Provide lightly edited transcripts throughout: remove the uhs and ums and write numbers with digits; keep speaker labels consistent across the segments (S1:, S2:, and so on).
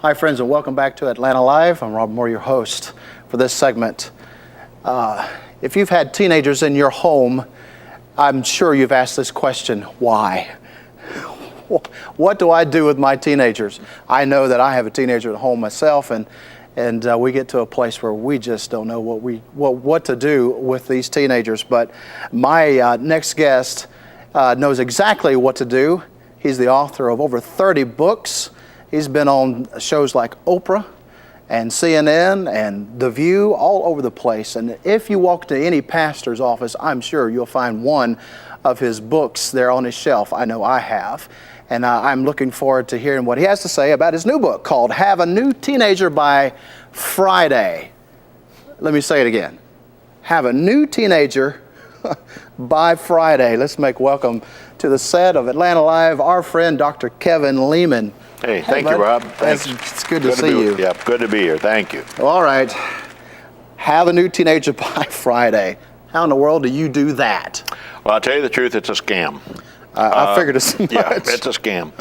S1: Hi, friends, and welcome back to Atlanta Live. I'm Rob Moore, your host for this segment. If you've had teenagers in your home, I'm sure you've asked this question, why? What do I do with my teenagers? I know that I have a teenager at home myself, and we get to a place where we just don't know what to do with these teenagers. But my next guest knows exactly what to do. He's the author of over 30 books. He's been on shows like Oprah and CNN and The View, all over the place. And if you walk to any pastor's office, I'm sure you'll find one of his books there on his shelf. I know I have. And I'm looking forward to hearing what he has to say about his new book called Have a New Teenager by Friday. Let me say it again. Have a New Teenager by Friday. Let's make welcome to the set of Atlanta Live our friend Dr. Kevin Leman.
S2: Hey, thank you, Rob. Thanks.
S1: It's good to see you.
S2: Yeah, good to be here. Thank you.
S1: All right. Have a new teenager by Friday. How in the world do you do that?
S2: Well, I'll tell you the truth, it's a scam.
S1: I figured as much.
S2: Yeah, it's a scam.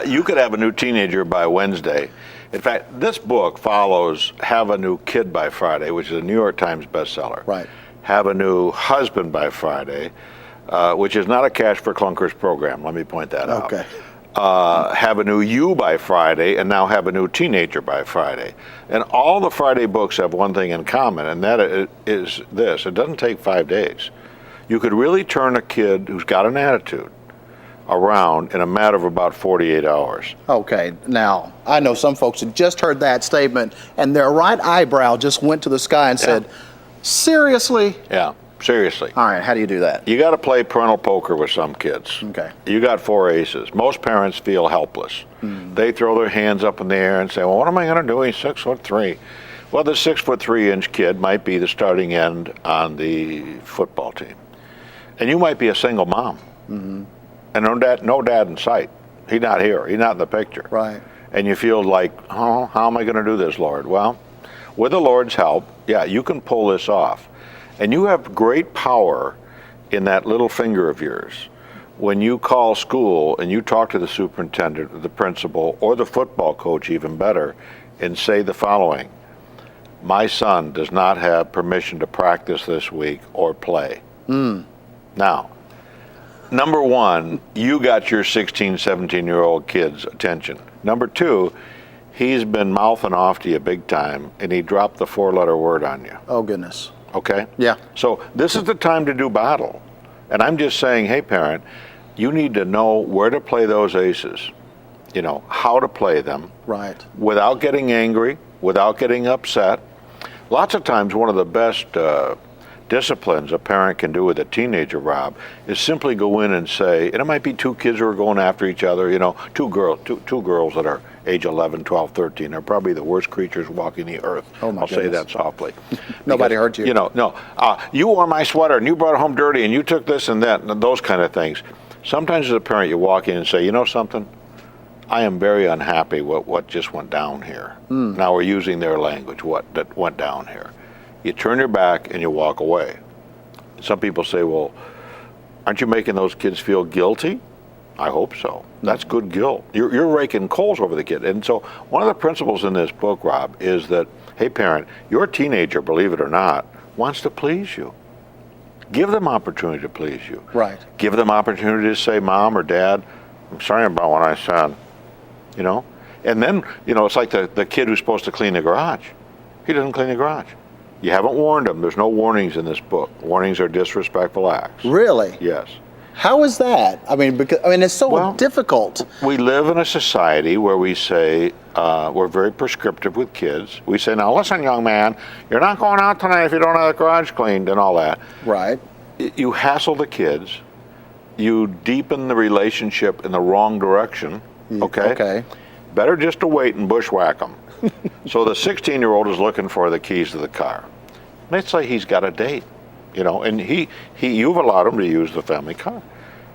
S2: You could have a new teenager by Wednesday. In fact, this book follows Have a New Kid by Friday, which is a New York Times bestseller.
S1: Right.
S2: Have a New Husband by Friday, which is not a Cash for Clunkers program. Let me point that out.
S1: Okay.
S2: Have a New You by Friday, and now Have a New Teenager by Friday. And all the Friday books have one thing in common, and that is this. It doesn't take 5 days. You could really turn a kid who's got an attitude around in a matter of about 48 hours.
S1: Okay, now, I know some folks have just heard that statement, and their right eyebrow just went to the sky and said, seriously?
S2: Yeah. Seriously.
S1: All right, how do you do that?
S2: You got to play parental poker with some kids.
S1: Okay.
S2: You got 4 aces. Most parents feel helpless. They throw their hands up in the air and say, well, what am I going to do? He's 6'3". Well, the 6'3" kid might be the starting end on the football team. And you might be a single mom. And no dad in sight. He's not here. He's not in the picture.
S1: Right.
S2: And you feel like, oh, how am I going to do this, Lord? Well, with the Lord's help, yeah, you can pull this off. And you have great power in that little finger of yours. When you call school and you talk to the superintendent or the principal or the football coach, even better, and say the following: my son does not have permission to practice this week or play. Now, number one, you got your 16, 17-year-old kid's attention. Number two, he's been mouthing off to you big time, and he dropped the 4-letter word on you.
S1: Oh, goodness.
S2: Okay?
S1: Yeah.
S2: So this is the time to do battle. And I'm just saying, hey, parent, you need to know where to play those aces, how to play them.
S1: Right.
S2: Without getting angry, without getting upset. Lots of times one of the best disciplines a parent can do with a teenager, Rob, is simply go in and say, and it might be 2 kids who are going after each other, two girls that are age 11, 12, 13 are probably the worst creatures walking the earth.
S1: Oh my
S2: I'll say
S1: goodness.
S2: that softly.
S1: Nobody heard you.
S2: No. You wore my sweater and you brought it home dirty and you took this and that and those kind of things. Sometimes as a parent you walk in and say, you know something? I am very unhappy with what just went down here. Now we're using their language, that went down here. You turn your back and you walk away. Some people say, well, aren't you making those kids feel guilty? I hope so. That's good guilt. You're raking coals over the kid. And so one of the principles in this book, Rob, is that, hey, parent, your teenager, believe it or not, wants to please you. Give them opportunity to please you.
S1: Right.
S2: Give them opportunity to say, Mom or Dad, I'm sorry about what I said. And then, it's like the kid who's supposed to clean the garage. He doesn't clean the garage. You haven't warned him. There's no warnings in this book. Warnings are disrespectful acts.
S1: Really?
S2: Yes.
S1: How is that? Because it's so difficult.
S2: We live in a society where we say we're very prescriptive with kids. We say, now listen, young man, you're not going out tonight if you don't have the garage cleaned and all that.
S1: Right.
S2: You hassle the kids. You deepen the relationship in the wrong direction. Okay.
S1: Okay.
S2: Better just to wait and bushwhack them. So the 16-year-old is looking for the keys to the car. Let's say he's got a date, and you've allowed him to use the family car.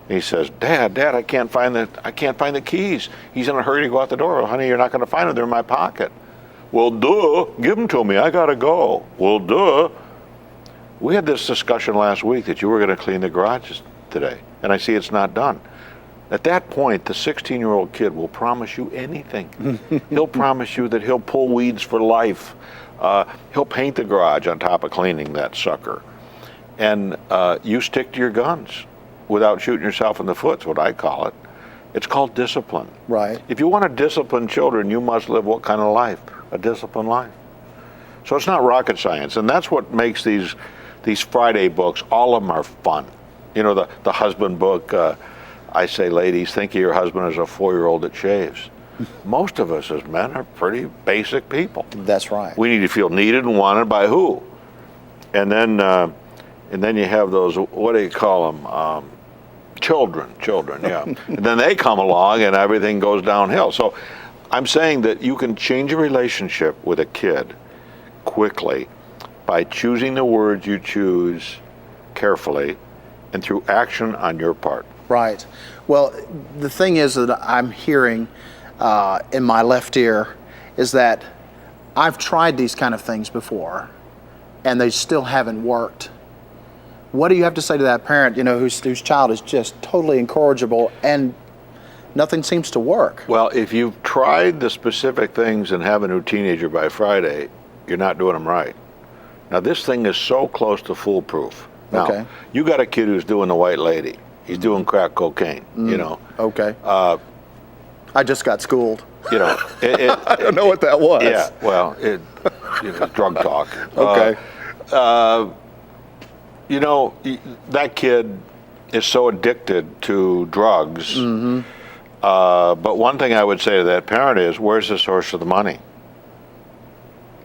S2: And he says, Dad, I can't find the keys. He's in a hurry to go out the door. Well, honey, you're not going to find them. They're in my pocket. Well, duh, give them to me. I got to go. Well, duh. We had this discussion last week that you were going to clean the garages today, and I see it's not done. At that point, the 16-year-old kid will promise you anything. He'll promise you that he'll pull weeds for life. He'll paint the garage on top of cleaning that sucker. And you stick to your guns without shooting yourself in the foot, is what I call it. It's called discipline.
S1: Right.
S2: If you want to discipline children, you must live what kind of life? A disciplined life. So it's not rocket science, and that's what makes these Friday books, all of them are fun. You know, the husband book, I say, ladies, think of your husband as a 4-year-old that shaves. Most of us as men are pretty basic people.
S1: That's right.
S2: We need to feel needed and wanted by who? And then you have those, what do you call them? Children, yeah. And then they come along and everything goes downhill. So I'm saying that you can change a relationship with a kid quickly by choosing the words you choose carefully and through action on your part.
S1: Right. Well, the thing is that I'm hearing in my left ear is that I've tried these kind of things before and they still haven't worked. What do you have to say to that parent, you know, whose child is just totally incorrigible and nothing seems to work?
S2: Well, if you've tried the specific things and have a new teenager by Friday, you're not doing them right. Now, this thing is so close to foolproof. Now,
S1: Okay.
S2: you got a kid who's doing the white lady. He's doing crack cocaine, you know.
S1: Okay. I just got schooled.
S2: You know,
S1: I don't know what that was.
S2: yeah, well, drug talk.
S1: Okay.
S2: You know, that kid is so addicted to drugs. But one thing I would say to that parent is, where's the source of the money?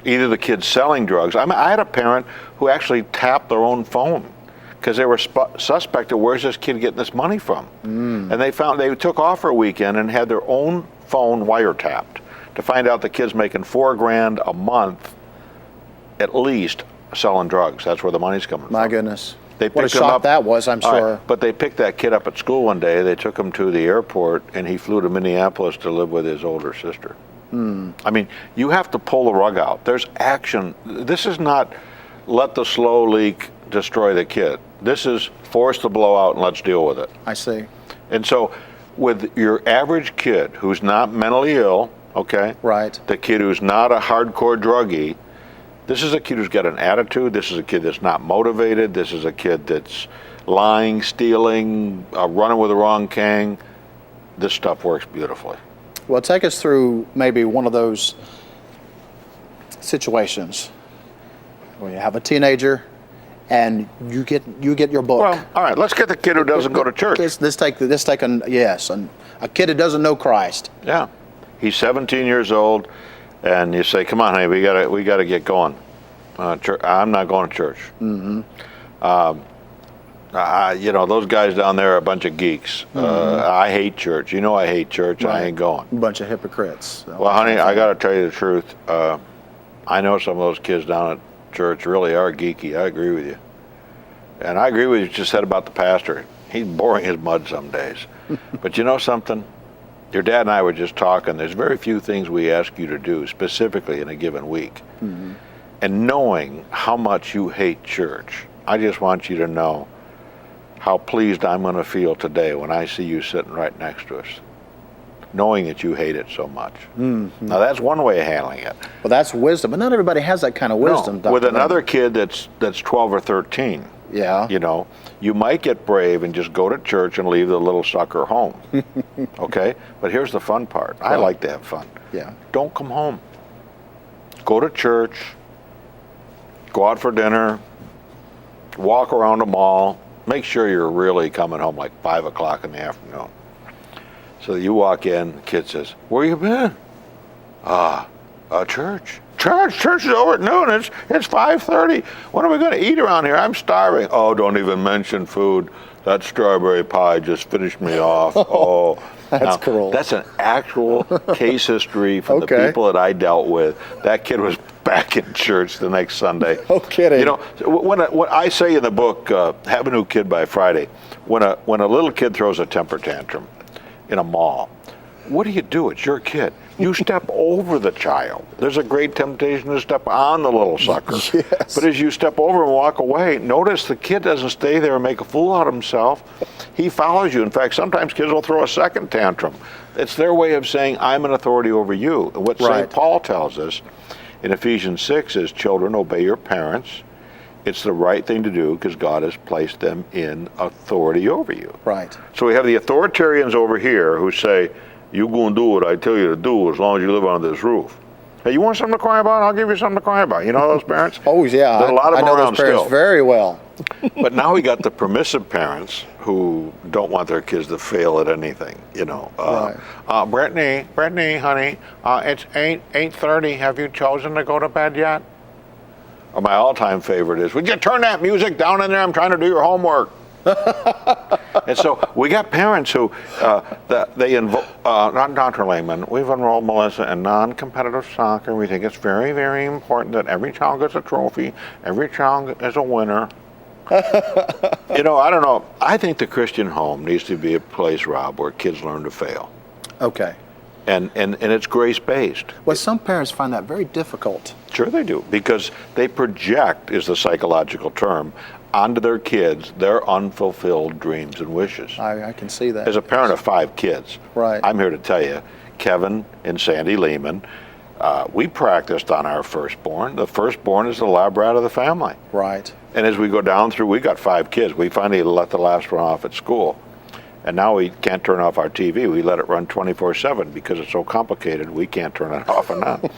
S2: Either the kid's selling drugs. I mean, I had a parent who actually tapped their own phone because they were suspect of where's this kid getting this money from. And they took off for a weekend and had their own phone wiretapped to find out the kid's making $4,000 a month at least selling drugs. That's where the money's coming from.
S1: My goodness.
S2: They
S1: What a
S2: picked him
S1: shock
S2: up.
S1: that was, I'm
S2: All right,
S1: sure.
S2: but they picked that kid up at school one day. They took him to the airport, and he flew to Minneapolis to live with his older sister. I mean, you have to pull the rug out. There's action. This is not let the slow leak destroy the kid. This is force the blowout and let's deal with it.
S1: I see.
S2: And so with your average kid who's not mentally ill, okay?
S1: Right.
S2: The kid who's not a hardcore druggie, this is a kid who's got an attitude. This is a kid that's not motivated. This is a kid that's lying, stealing, running with the wrong gang. This stuff works beautifully.
S1: Well, take us through maybe one of those situations where you have a teenager and you get your book.
S2: Well, all right, let's get the kid who doesn't go to church.
S1: Let's take a kid who doesn't know Christ.
S2: Yeah, he's 17 years old, and you say, "Come on, honey, we gotta get going." I'm not going to church. You know, those guys down there are a bunch of geeks. I hate church. You know, I hate church.
S1: Right.
S2: I ain't going.
S1: A bunch of hypocrites.
S2: Well, honey, I got to tell you the truth. I know some of those kids down at church really are geeky. I agree with you. And I agree with what you just said about the pastor. He's boring as mud some days. But you know something? Your dad and I were just talking. There's very few things we ask you to do specifically in a given week. And knowing how much you hate church, I just want you to know how pleased I'm going to feel today when I see you sitting right next to us, knowing that you hate it so much. Now, that's one way of handling it.
S1: Well, that's wisdom, but not everybody has that kind of wisdom.
S2: No, with
S1: Dr.
S2: another kid that's 12 or 13,
S1: Yeah.
S2: you know, you might get brave and just go to church and leave the little sucker home. Okay? But here's the fun part. I
S1: Well,
S2: like to have fun.
S1: Yeah.
S2: Don't come home. Go to church, go out for dinner, walk around the mall. Make sure you're really coming home like 5 o'clock in the afternoon. So you walk in, the kid says, "Where you been?" Church. Church is over at noon. It's 5:30. When are we going to eat around here? I'm starving. Oh, don't even mention food. That strawberry pie just finished me off. Oh,
S1: That's cruel.
S2: That's an actual case history from the
S1: Okay.
S2: people that I dealt with. That kid was back in church the next Sunday.
S1: No kidding.
S2: You know, when I say in the book, have a new kid by Friday, when a little kid throws a temper tantrum in a mall, what do? It's your kid. You step over the child. There's a great temptation to step on the little sucker.
S1: Yes.
S2: But as you step over and walk away, notice the kid doesn't stay there and make a fool out of himself. He follows you. In fact, sometimes kids will throw a second tantrum. It's their way of saying, I'm an authority over you. And what
S1: Right.
S2: St. Paul tells us in Ephesians 6 is, children, obey your parents. It's the right thing to do because God has placed them in authority over you.
S1: Right.
S2: So we have the authoritarians over here who say, you're going to do what I tell you to do as long as you live under this roof. Hey, you want something to cry about? I'll give you something to cry about. You know those parents?
S1: Oh, yeah.
S2: There's a lot of
S1: I
S2: them
S1: know
S2: around
S1: those parents
S2: still.
S1: very well.
S2: But now we got the permissive parents who don't want their kids to fail at anything. You know, Brittany, honey, it's 8:30. Have you chosen to go to bed yet? Or my all-time favorite is, would you turn that music down in there? I'm trying to do your homework. And so we got parents who, not Dr. Leman, we've enrolled Melissa in non-competitive soccer. We think it's very, very important that every child gets a trophy, every child is a winner. You know, I don't know. I think the Christian home needs to be a place, Rob, where kids learn to fail.
S1: Okay.
S2: And it's grace-based.
S1: Well, some parents find that very difficult.
S2: Sure they do, because they project, is the psychological term, onto their kids their unfulfilled dreams and wishes.
S1: I can see that.
S2: As a parent of 5 kids,
S1: Right.
S2: I'm here to tell you, Kevin and Sandy Leman, we practiced on our firstborn. The firstborn is the lab rat of the family.
S1: Right.
S2: And as we go down through, we got 5 kids. We finally let the last one off at school. And now we can't turn off our TV. We let it run 24/7 because it's so complicated, we can't turn it off and on.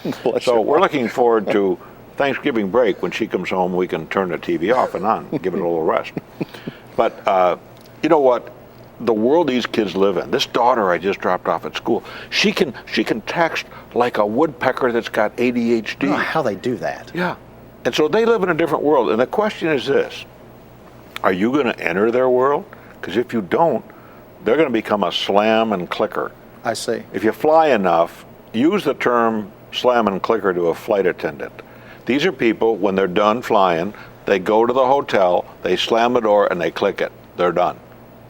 S2: So we're looking forward to Thanksgiving break. When she comes home, we can turn the TV off and on, give it a little rest. But you know what? The world these kids live in, this daughter I just dropped off at school, she can text like a woodpecker that's got ADHD.
S1: I don't know how they do that.
S2: Yeah. And so they live in a different world. And the question is this: are you going to enter their world? Because if you don't, they're going to become a slam and clicker.
S1: I see.
S2: If you fly enough, use the term slam and clicker to a flight attendant. These are people, when they're done flying, they go to the hotel, they slam the door, and they click it. They're done.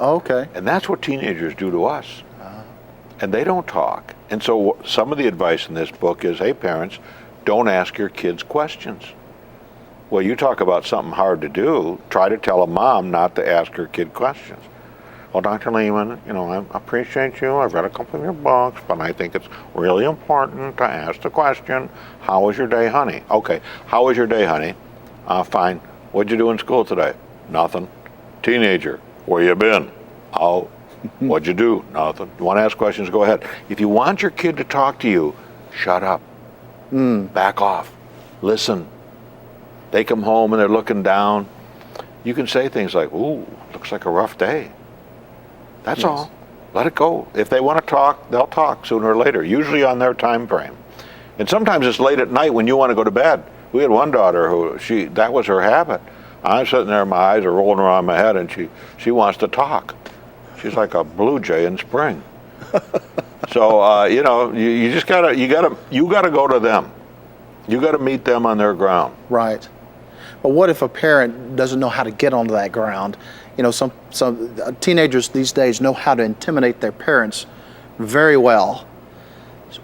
S1: Okay.
S2: And that's what teenagers do to us. And they don't talk. And so some of the advice in this book is, hey, parents, don't ask your kids questions. Well, you talk about something hard to do, try to tell a mom not to ask her kid questions. Well, Dr. Leman, you know, I appreciate you. I've read a couple of your books, but I think it's really important to ask the question, how was your day, honey? Okay, how was your day, honey? Fine. What'd you do in school today? Nothing. Teenager, where you been? Oh, what'd you do? Nothing. You want to ask questions? Go ahead. If you want your kid to talk to you, shut up. Back off. Listen. They come home and they're looking down. You can say things like, ooh, looks like a rough day. That's all. Let it go. If they want to talk, they'll talk sooner or later, usually on their time frame. And sometimes it's late at night when you want to go to bed. We had one daughter who, that was her habit. I'm sitting there, my eyes are rolling around my head, and she wants to talk. She's like a blue jay in spring. So, you know, you gotta go to them. You gotta meet them on their ground.
S1: Right. But what if a parent doesn't know how to get onto that ground? You know, some teenagers these days know how to intimidate their parents very well.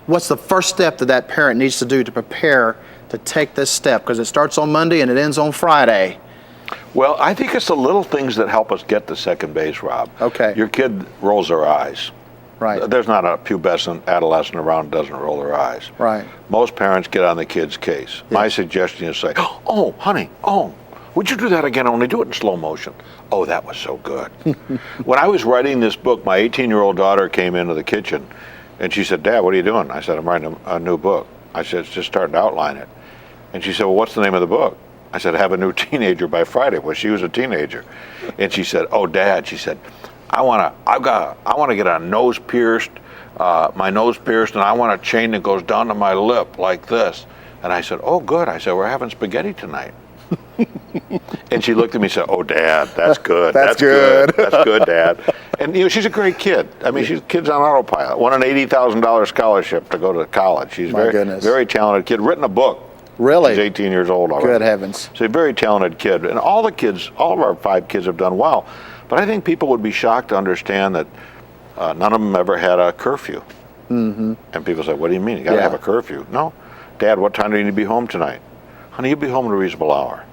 S1: What's the first step that parent needs to do to prepare to take this step? Because it starts on Monday and it ends on Friday.
S2: Well, I think it's the little things that help us get to second base, Rob.
S1: Okay.
S2: Your kid rolls their eyes.
S1: Right.
S2: There's not a pubescent adolescent around that doesn't roll their eyes.
S1: Right.
S2: Most parents get on the kid's case.
S1: Yes.
S2: My suggestion is say, oh, honey, would you do that again? Only do it in slow motion. Oh, that was so good. When I was writing this book, my 18-year-old daughter came into the kitchen and she said, Dad, what are you doing? I said, I'm writing a new book. I said, it's just starting to outline it. And she said, well, what's the name of the book? I said, Have a New Teenager by Friday. Well, she was a teenager. And she said, oh, Dad, she said, I want to get my nose pierced, and I want a chain that goes down to my lip like this. And I said, oh, good. I said, we're having spaghetti tonight. And she looked at me and said, oh, Dad, that's good.
S1: That's good.
S2: That's good, Dad. And, you know, she's a great kid. I mean, she's kid's on autopilot. Won an $80,000 scholarship to go to college. She's very talented kid. Written a book.
S1: Really?
S2: She's 18 years old already.
S1: Good heavens.
S2: She's a very talented kid. And all of our 5 kids have done well. But I think people would be shocked to understand that none of them ever had a curfew. And people say, what do you mean? You got to have a curfew. No. Dad, what time do you need to be home tonight? Honey, you'll be home in a reasonable hour.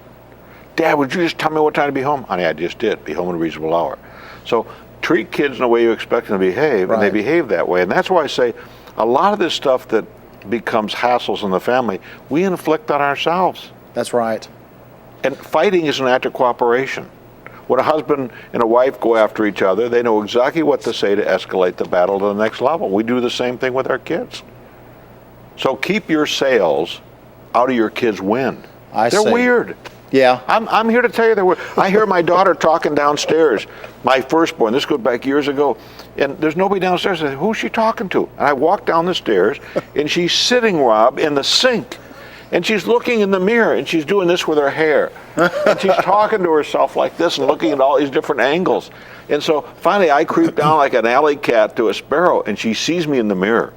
S2: Dad, would you just tell me what time to be home? Honey, I just did. Be home in a reasonable hour. So treat kids in the way you expect them to behave, and they behave that way. And that's why I say a lot of this stuff that becomes hassles in the family, we inflict on ourselves.
S1: That's right.
S2: And fighting is an act of cooperation. When a husband and a wife go after each other, they know exactly what to say to escalate the battle to the next level. We do the same thing with our kids. So keep your sails out of your kids' wind. They're weird.
S1: Yeah.
S2: I'm here to tell you they're weird. I hear my daughter talking downstairs, my firstborn, this goes back years ago, and there's nobody downstairs. I say, who's she talking to? And I walk down the stairs, and she's sitting, Rob, in the sink. And she's looking in the mirror, and she's doing this with her hair. And she's talking to herself like this and looking at all these different angles. And so finally I creep down like an alley cat to a sparrow, and she sees me in the mirror.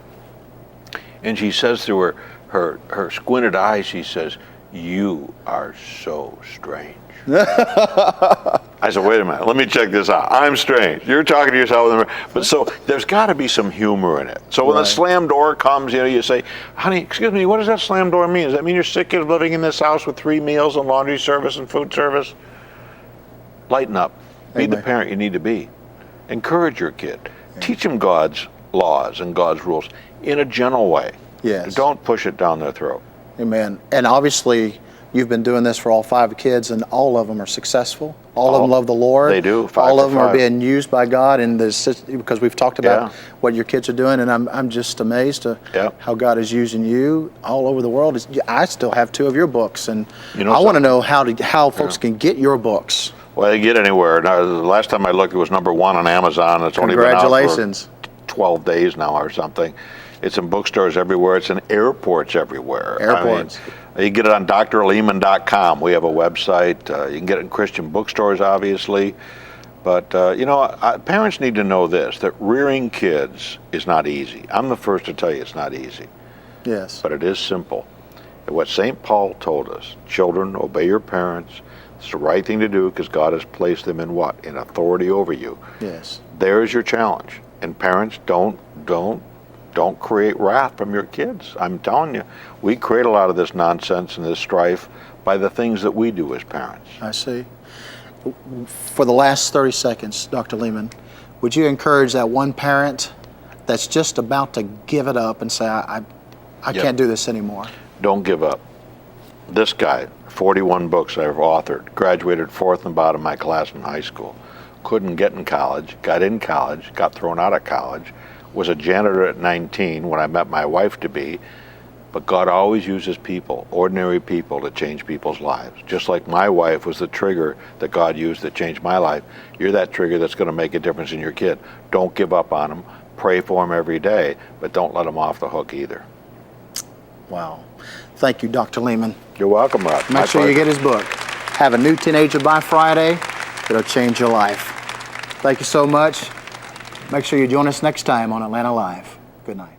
S2: And she says through her squinted eyes, she says, "You are so strange." I said, wait a minute, let me check this out. I'm strange. You're talking to yourself in the mirror. But so there's got to be some humor in it. So when the slam door comes, you say, honey, excuse me, what does that slam door mean? Does that mean you're sick of living in this house with 3 meals and laundry service and food service? Lighten up. Be the parent you need to be. Encourage your kid. Teach them God's laws and God's rules in a gentle way.
S1: Yes.
S2: Don't push it down their throat.
S1: Amen. And obviously, you've been doing this for all 5 kids, and all of them are successful. All of them love the Lord.
S2: They do.
S1: All of them are being used by God in this, because we've talked about what your kids are doing, and I'm just amazed at how God is using you all over the world. I still have 2 of your books, and I want to know how folks can get your books.
S2: Well, they get anywhere. Now, the last time I looked, it was #1 on Amazon. It's only been out for 12 days now or something. It's in bookstores everywhere. It's in airports everywhere.
S1: Airports.
S2: I mean, you can get it on drleman.com. We have a website. You can get it in Christian bookstores, obviously. But, parents need to know this, that rearing kids is not easy. I'm the first to tell you it's not easy.
S1: Yes.
S2: But it is simple. And what St. Paul told us, children, obey your parents. It's the right thing to do because God has placed them in what? In authority over you.
S1: Yes.
S2: There's your challenge. And parents, don't create wrath from your kids. I'm telling you, we create a lot of this nonsense and this strife by the things that we do as parents.
S1: I see. For the last 30 seconds, Dr. Leman, would you encourage that one parent that's just about to give it up and say, I can't do this anymore?
S2: Don't give up. This guy, 41 books I've authored, graduated 4th and bottom of my class in high school, couldn't get in college, got in college, got thrown out of college, was a janitor at 19 when I met my wife to be, but God always uses people, ordinary people, to change people's lives. Just like my wife was the trigger that God used that changed my life, you're that trigger that's going to make a difference in your kid. Don't give up on them. Pray for them every day, but don't let them off the hook either.
S1: Wow. Thank you, Dr. Leman.
S2: You're welcome, Rob.
S1: Make sure you get his book. Have a New Teenager by Friday. It'll change your life. Thank you so much. Make sure you join us next time on Atlanta Live. Good night.